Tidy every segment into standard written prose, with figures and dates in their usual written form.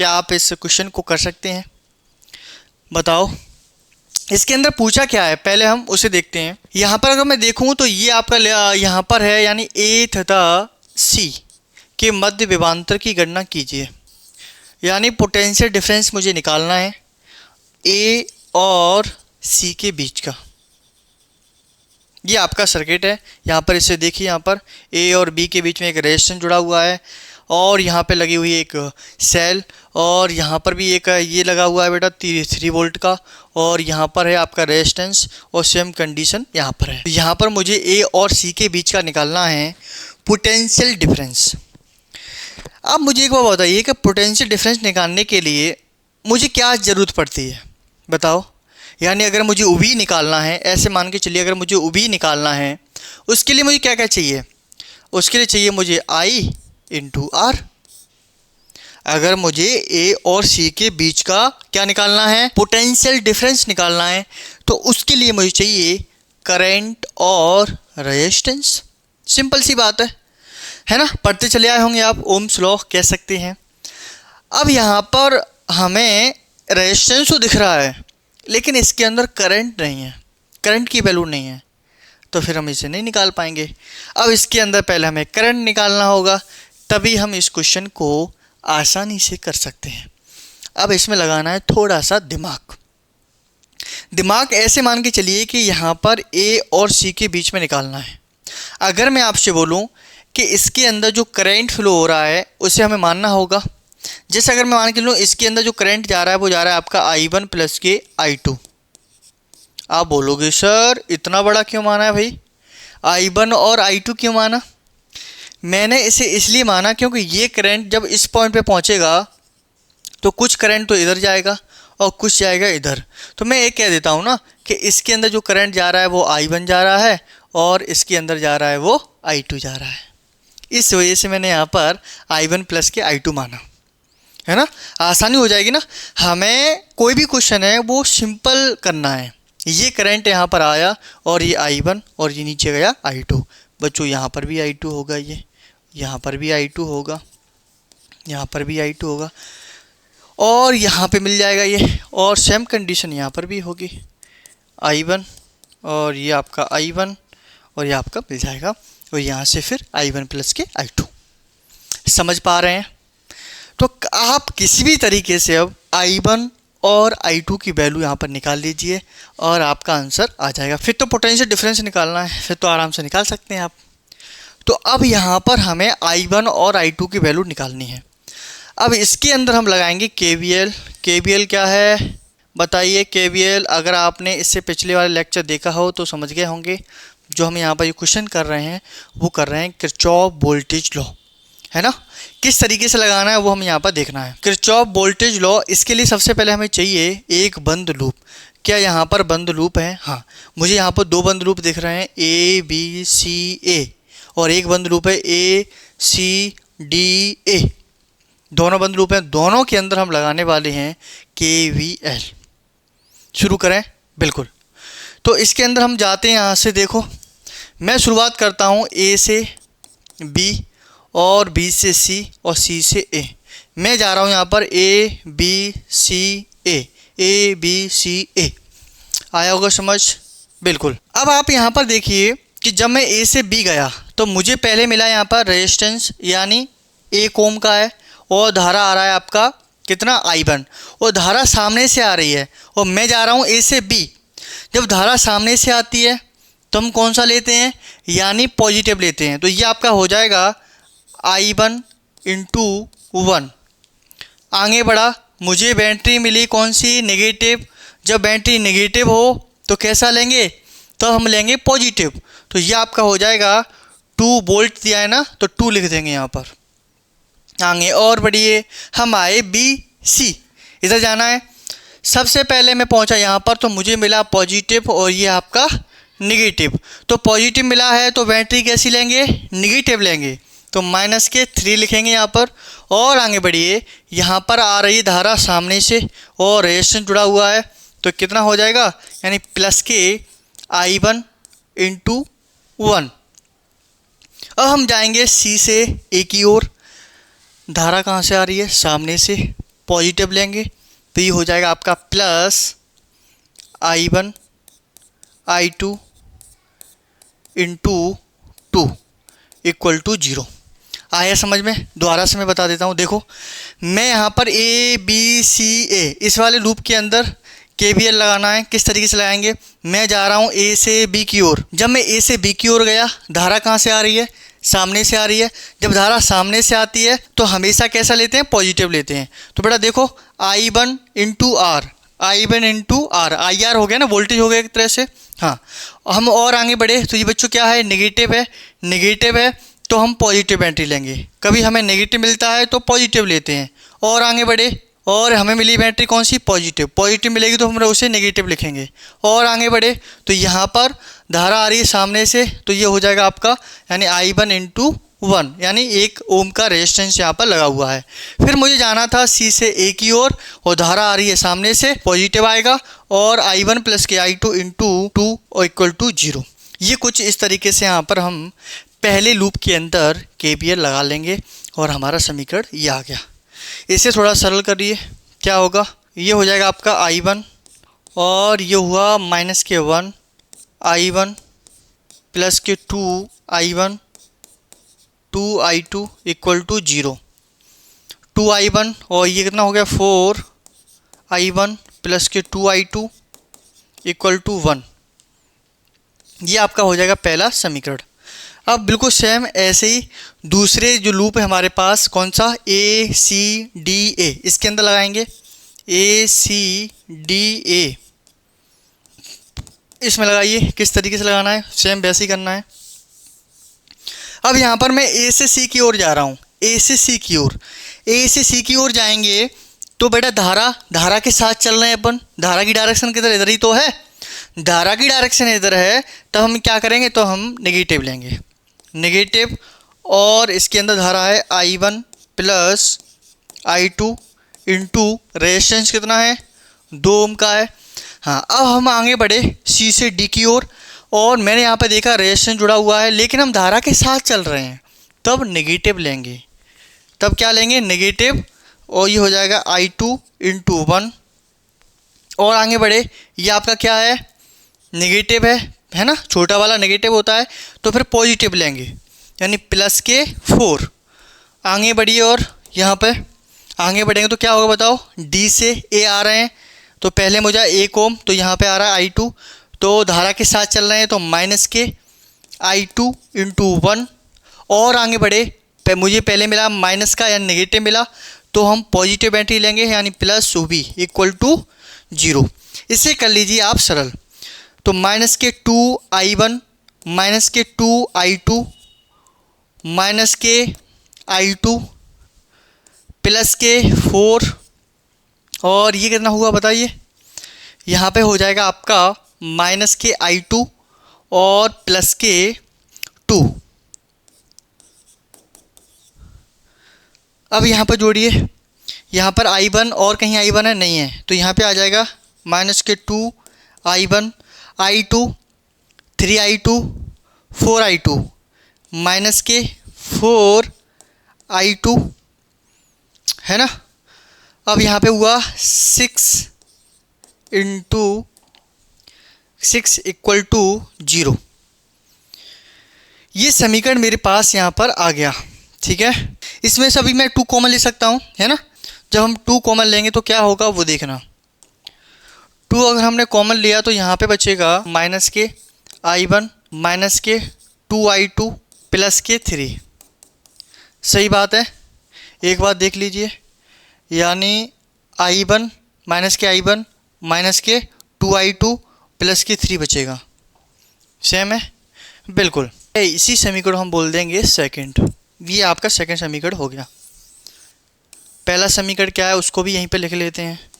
क्या आप इस क्वेश्चन को कर सकते हैं? बताओ। इसके अंदर पूछा क्या है पहले हम उसे देखते हैं। यहाँ पर अगर मैं देखूँ तो ये आपका यहाँ पर है, यानी ए तथा सी के मध्य विभवांतर की गणना कीजिए। यानी पोटेंशियल डिफरेंस मुझे निकालना है ए और सी के बीच का। ये आपका सर्किट है। यहाँ पर इसे देखिए, यहाँ पर ए और बी के बीच में एक रेजिस्टेंस जुड़ा हुआ है और यहाँ पे लगी हुई एक सेल, और यहाँ पर भी एक ये लगा हुआ है बेटा 3 वोल्ट का, और यहाँ पर है आपका रेजिस्टेंस, और सेम कंडीशन यहाँ पर है। यहाँ पर मुझे ए और सी के बीच का निकालना है पोटेंशियल डिफरेंस। अब मुझे एक बात बताइए कि पोटेंशियल डिफरेंस निकालने के लिए मुझे क्या ज़रूरत पड़ती है, बताओ। यानी अगर मुझे उभी निकालना है, ऐसे मान के चलिए अगर मुझे उभी निकालना है, उसके लिए मुझे क्या क्या चाहिए? उसके लिए चाहिए मुझे I इंटू आर। अगर मुझे ए और सी के बीच का क्या निकालना है, पोटेंशियल डिफरेंस निकालना है, तो उसके लिए मुझे चाहिए करंट और रेजिस्टेंस। सिंपल सी बात है ना। पढ़ते चले आए होंगे आप, ओम्स लॉ कह सकते हैं। अब यहाँ पर हमें रेजिस्टेंस तो दिख रहा है, लेकिन इसके अंदर करंट नहीं है, करंट की वैल्यू नहीं है, तो फिर हम इसे नहीं निकाल पाएंगे। अब इसके अंदर पहले हमें करंट निकालना होगा, तभी हम इस क्वेश्चन को आसानी से कर सकते हैं। अब इसमें लगाना है थोड़ा सा दिमाग। दिमाग ऐसे मान के चलिए कि यहाँ पर ए और सी के बीच में निकालना है। अगर मैं आपसे बोलूँ कि इसके अंदर जो करंट फ्लो हो रहा है उसे हमें मानना होगा। जैसे अगर मैं मान के लूँ इसके अंदर जो करंट जा रहा है वो जा रहा है आपका I1 प्लस के I2। आप बोलोगे सर इतना बड़ा क्यों माना है भाई, I1 और I2 क्यों माना? मैंने इसे इसलिए माना क्योंकि ये करंट जब इस पॉइंट पे पहुंचेगा तो कुछ करंट तो इधर जाएगा और कुछ जाएगा इधर। तो मैं ये कह देता हूँ ना कि इसके अंदर जो करंट जा रहा है वो I1 जा रहा है और इसके अंदर जा रहा है वो I2 जा रहा है। इस वजह से मैंने यहाँ पर I1 प्लस के I2 माना, है ना। आसानी हो जाएगी ना। हमें कोई भी क्वेश्चन है वो सिंपल करना है। ये करंट यहाँ पर आया और ये I1 और ये नीचे गया I2। बच्चों यहाँ पर भी I2 होगा, ये यहाँ पर भी I2 होगा, यहाँ पर भी I2 होगा, और यहाँ पे मिल जाएगा ये, और सेम कंडीशन यहाँ पर भी होगी I1 और ये आपका I1 और ये आपका मिल जाएगा, और यहाँ से फिर I1 प्लस के I2। समझ पा रहे हैं? तो आप किसी भी तरीके से अब I1 और I2 की वैल्यू यहाँ पर निकाल लीजिए और आपका आंसर आ जाएगा। फिर तो पोटेंशियल डिफरेंस निकालना है, फिर तो आराम से निकाल सकते हैं आप। तो अब यहाँ पर हमें I1 और I2 की वैल्यू निकालनी है। अब इसके अंदर हम लगाएंगे KVL। KVL क्या है बताइए? KVL अगर आपने इससे पिछले वाले लेक्चर देखा हो तो समझ गए होंगे। जो हम यहाँ पर ये क्वेश्चन कर रहे हैं वो कर रहे हैं किरचॉफ वोल्टेज लॉ, है ना। किस तरीके से लगाना है वो हम यहाँ पर देखना है। किरचॉफ वोल्टेज लॉ, इसके लिए सबसे पहले हमें चाहिए एक बंद लूप। क्या यहाँ पर बंद लूप है? हाँ, मुझे यहाँ पर 2 बंद लूप दिख रहे हैं, ABCA, और एक बंद लूप है ACDA। दोनों बंद लूप हैं, दोनों के अंदर हम लगाने वाले हैं KVL। शुरू करें? बिल्कुल। तो इसके अंदर हम जाते हैं, यहाँ से देखो मैं शुरुआत करता हूँ A से B और B से C और C से A। मैं जा रहा हूँ यहाँ पर ABCA। आया होगा समझ? बिल्कुल। अब आप यहाँ पर देखिए कि जब मैं A से B गया तो मुझे पहले मिला यहाँ पर रेजिस्टेंस, यानी 1 ओम का है, और धारा आ रहा है आपका कितना, I1, और धारा सामने से आ रही है, और मैं जा रहा हूँ A से B। जब धारा सामने से आती है तो हम कौन सा लेते हैं, यानी पॉजिटिव लेते हैं। तो ये आपका हो जाएगा I1 इंटू 1। आगे बढ़ा, मुझे बैटरी मिली कौन सी, नेगेटिव। जब बैटरी नेगेटिव हो तो कैसा लेंगे, तो हम लेंगे पॉजिटिव। तो ये आपका हो जाएगा 2 वोल्ट दिया है ना, तो 2 लिख देंगे यहाँ पर। आगे और बढ़िए, हम आए BC, इधर जाना है। सबसे पहले मैं पहुंचा यहाँ पर तो मुझे मिला पॉजिटिव और ये आपका नेगेटिव। तो पॉजिटिव मिला है तो बैटरी कैसी लेंगे, नेगेटिव लेंगे, तो -3 लिखेंगे यहाँ पर। और आगे बढ़िए, यहाँ पर आ रही धारा सामने से और रेजिस्टेंस जुड़ा हुआ है, तो कितना हो जाएगा, यानी I1 इंटू 1। अब हम जाएंगे C से A की ओर। धारा कहाँ से आ रही है, सामने से, पॉजिटिव लेंगे तो ये हो जाएगा आपका plus I1 I2 into 2 equal to 0। आया समझ में? दोबारा से मैं बता देता हूँ। देखो मैं यहाँ पर ABCA इस वाले लूप के अंदर KVL लगाना है। किस तरीके से लगाएंगे? मैं जा रहा हूँ A से B की ओर। जब मैं A से B की ओर गया, धारा कहाँ से आ रही है? सामने से आ रही है। जब धारा सामने से आती है तो हमेशा कैसा लेते हैं? पॉजिटिव लेते हैं। तो बेटा देखो I1 into R, I1 into R, IR हो गया ना, वोल्टेज हो गया एक तरह से। हाँ, हम और आगे बढ़े तो ये बच्चों क्या है? नेगेटिव है। नेगेटिव है तो हम पॉजिटिव एंट्री लेंगे। कभी हमें नेगेटिव मिलता है तो पॉजिटिव लेते हैं। और आगे बढ़े और हमें मिली बैटरी कौन सी? पॉजिटिव। पॉजिटिव मिलेगी तो हम उसे नेगेटिव लिखेंगे। और आगे बढ़े तो यहाँ पर धारा आ रही है सामने से, तो ये हो जाएगा आपका यानी I1 इंटू 1, यानी 1 ओम का रेजिस्टेंस यहाँ पर लगा हुआ है। फिर मुझे जाना था C से A की ओर और धारा आ रही है सामने से, पॉजिटिव आएगा और I1 प्लस के I2 इंटू 2 और इक्वल टू 0। ये कुछ इस तरीके से यहाँ पर हम पहले लूप के अंदर KVL लगा लेंगे और हमारा समीकरण ये आ गया। इसे थोड़ा सरल करिए, क्या होगा? ये हो जाएगा आपका I1 और ये हुआ माइनस के 1 I1 प्लस के 2 I1 2 I2 equal to 0। 2 I1 और ये कितना हो गया? 4 I1 प्लस के 2 I2 इक्वल टू 1। ये आपका हो जाएगा पहला समीकरण। अब बिल्कुल सेम ऐसे ही दूसरे जो लूप है हमारे पास, कौन सा? ACDA, इसके अंदर लगाएंगे ACDA। इसमें लगाइए। किस तरीके से लगाना है? सेम वैसे ही करना है। अब यहाँ पर मैं A से C की ओर जा रहा हूँ। A से C की ओर, A से C की ओर जाएंगे तो बेटा धारा के साथ चल रहे हैं अपन। धारा की डायरेक्शन किधर? इधर ही तो है। धारा की डायरेक्शन इधर है तो हम क्या करेंगे? तो हम नेगेटिव लेंगे, नेगेटिव। और इसके अंदर धारा है I1 plus I2 into resistance कितना है? 2 ओम का है। हाँ, अब हम आगे बढ़े C से D की ओर और मैंने यहाँ पे देखा रेजिस्टेंस जुड़ा हुआ है, लेकिन हम धारा के साथ चल रहे हैं, तब नेगेटिव लेंगे। तब क्या लेंगे? नेगेटिव। और ये हो जाएगा I2 इंटू 1। और आगे बढ़े, ये आपका क्या है? नेगेटिव है ना, छोटा वाला नेगेटिव होता है, तो फिर पॉजिटिव लेंगे यानी प्लस के 4। आगे बढ़िए और यहाँ पे आगे बढ़ेंगे तो क्या होगा बताओ? D से A आ रहे हैं तो पहले मुझे 1 ओम, तो यहाँ पे आ रहा है I2, तो धारा के साथ चल रहे हैं तो माइनस के I2 इंटू 1। और आगे बढ़े, मुझे पहले मिला माइनस का यानी नेगेटिव मिला, तो हम पॉजिटिव एंट्री लेंगे यानी प्लस OB इक्वल टू 0। इसे कर लीजिए आप सरल। तो माइनस के 2 I1 माइनस के 2 I2 माइनस के I2 प्लस के 4 और ये कितना हुआ बताइए? यहाँ पे हो जाएगा आपका माइनस के I2 और प्लस के 2। अब यहाँ पर जोड़िए, यहाँ पर I1 और कहीं I1 है? नहीं है, तो यहाँ पे आ जाएगा माइनस के 2 I1 I2 3 I2 4 I2 minus के 4 I2 है ना। अब यहाँ पे हुआ 6 इंटू 6 इक्वल टू 0। ये समीकरण मेरे पास यहाँ पर आ गया, ठीक है। इसमें से अभी मैं 2 कॉमन ले सकता हूँ, है ना। जब हम 2 कॉमन लेंगे तो क्या होगा वो देखना। 2 अगर हमने कॉमन लिया तो यहाँ पे बचेगा माइनस के I1 माइनस के 2 I2 प्लस के 3। सही बात है, एक बात देख लीजिए, यानी I1 माइनस के I1 माइनस के 2 I2 प्लस के 3 बचेगा। सेम है बिल्कुल। इसी समीकरण हम बोल देंगे सेकंड। ये आपका सेकंड समीकरण हो गया। पहला समीकरण क्या है उसको भी यहीं पे लिख लेते हैं।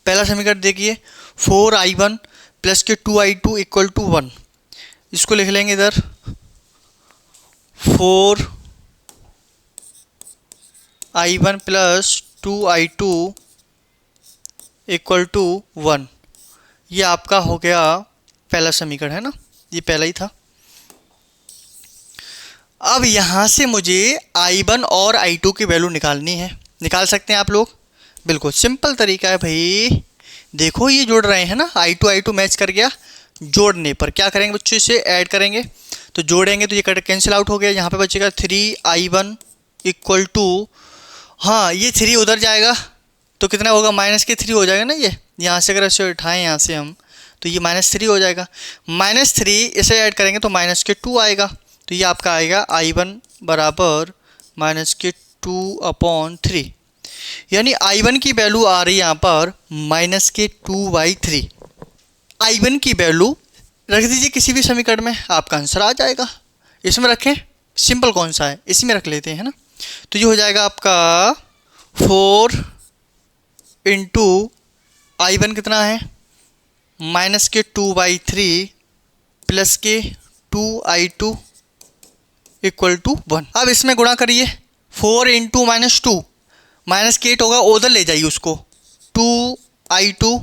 पहला समीकरण देखिए 4I1 प्लस के 2I2 इक्वल टू 1। इसको लिख लेंगे इधर 4I1 plus 2I2 equal to 1। ये आपका हो गया पहला समीकरण, है ना, ये पहला ही था। अब यहाँ से मुझे I1 और I2 की वैल्यू निकालनी है। निकाल सकते हैं आप लोग। बिल्कुल सिंपल तरीका है भाई। देखो ये जोड़ रहे हैं ना, I2 मैच कर गया। जोड़ने पर क्या करेंगे बच्चों, इसे ऐड करेंगे। तो जोड़ेंगे तो ये कट कैंसिल आउट हो गया। यहाँ पे बचेगा 3I1 इक्वल टू, हाँ ये 3 उधर जाएगा तो कितना होगा, -3 हो जाएगा ना। ये यहाँ से अगर ऐसे उठाएं यहाँ से हम, तो ये -3 हो जाएगा। -3 इसे ऐड करेंगे तो -2 आएगा। तो ये आपका आएगा I1 बराबर -2/3, यानी I1 की वैल्यू आ रही है यहाँ पर -2/3। I1 की वैल्यू रख दीजिए किसी भी समीकरण में, आपका आंसर आ जाएगा। इसमें रखें, सिंपल कौन सा है, इसी में रख लेते हैं ना। तो ये हो जाएगा आपका 4 × I1 कितना है, -2/3 प्लस के 2I2 इक्वल टू 1। अब इसमें गुणा करिए, 4 × -2 -8 होगा, उधर ले जाइए उसको, 2I2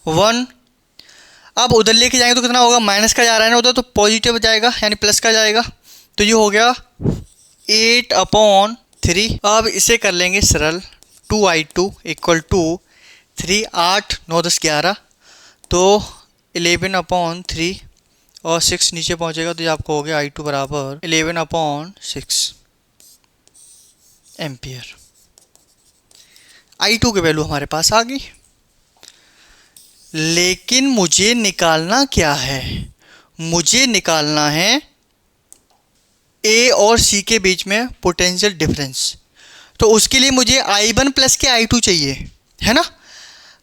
1। अब उधर लेके जाएंगे तो कितना होगा, माइनस का जा रहा है ना उधर, तो पॉजिटिव जाएगा यानी प्लस का जाएगा। तो ये हो गया 8/3। अब इसे कर लेंगे सरल, 2I2 इक्वल टू 3, 8 9 10 11, तो 11/3 और 6 नीचे पहुंचेगा तो ये आपको हो गया I2 बराबर 11/6 एम्पियर। I2 की वैल्यू हमारे पास आ गई। लेकिन मुझे निकालना क्या है, मुझे निकालना है A और C के बीच में पोटेंशियल डिफरेंस। तो उसके लिए मुझे I1 प्लस के I2 चाहिए, है ना।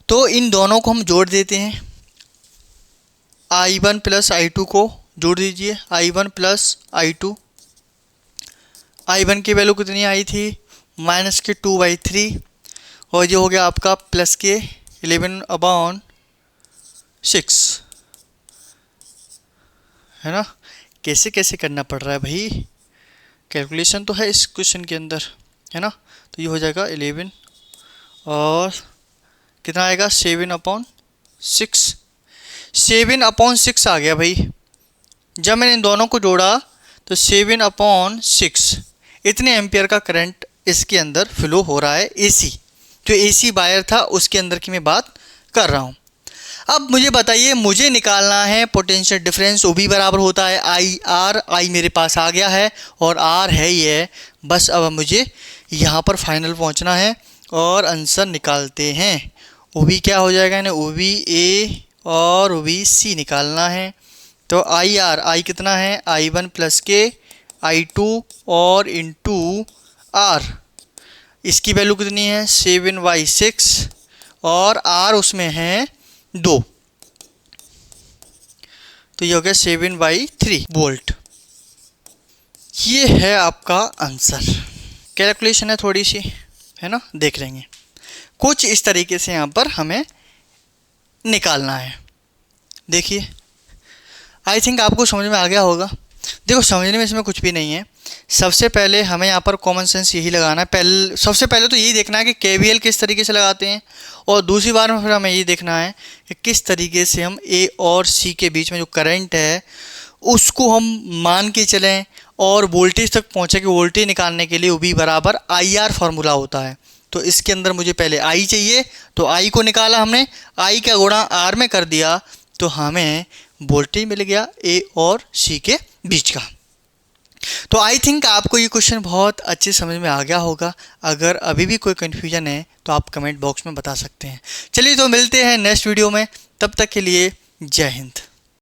तो इन दोनों को हम जोड़ देते हैं, I1 प्लस I2 को जोड़ दीजिए, I1 प्लस I2। I1 की वैल्यू कितनी आई थी, -2/3, और ये हो गया आपका प्लस के 11/6, है ना। कैसे कैसे करना पड़ रहा है भाई, कैलकुलेशन तो है इस क्वेश्चन के अंदर, है ना। तो ये हो जाएगा 11 और कितना आएगा 7/6, 7/6 आ गया भाई। जब मैंने इन दोनों को जोड़ा तो 7/6 इतने एम्पियर का करंट इसके अंदर फ्लो हो रहा है। AC जो AC वायर था उसके अंदर की मैं बात कर रहा हूँ। अब मुझे बताइए, मुझे निकालना है पोटेंशियल डिफरेंस, वो भी बराबर होता है IR। I मेरे पास आ गया है और R है ये। बस अब मुझे यहाँ पर फाइनल पहुँचना है और आंसर निकालते हैं। वो भी क्या हो जाएगा ना, वो भी A और वो भी C निकालना है। तो I कितना है, I1 प्लस के I2 और इंटू R, इसकी वैल्यू कितनी है 7/6 और R उसमें है 2, तो ये हो गया 7/3 वोल्ट। ये है आपका आंसर। कैलकुलेशन है थोड़ी सी, है ना, देख लेंगे। कुछ इस तरीके से यहाँ पर हमें निकालना है। देखिए, आई थिंक आपको समझ में आ गया होगा। देखो, समझने में इसमें कुछ भी नहीं है। सबसे पहले हमें यहाँ पर कॉमन सेंस यही लगाना है। सबसे पहले तो यही देखना है कि KVL किस तरीके से लगाते हैं, और दूसरी बार में फिर हमें ये देखना है कि किस तरीके से हम A और C के बीच में जो करंट है उसको हम मान के चलें और वोल्टेज तक पहुँचे। कि वोल्टेज निकालने के लिए वो भी बराबर IR फार्मूला होता है। तो इसके अंदर मुझे पहले I चाहिए, तो I को निकाला हमने, I का गुणा R में कर दिया, तो हमें वोल्टेज मिल गया A और C के बीच का। तो आई थिंक आपको ये क्वेश्चन बहुत अच्छे समझ में आ गया होगा। अगर अभी भी कोई कन्फ्यूजन है तो आप कमेंट बॉक्स में बता सकते हैं। चलिए, तो मिलते हैं नेक्स्ट वीडियो में, तब तक के लिए जय हिंद।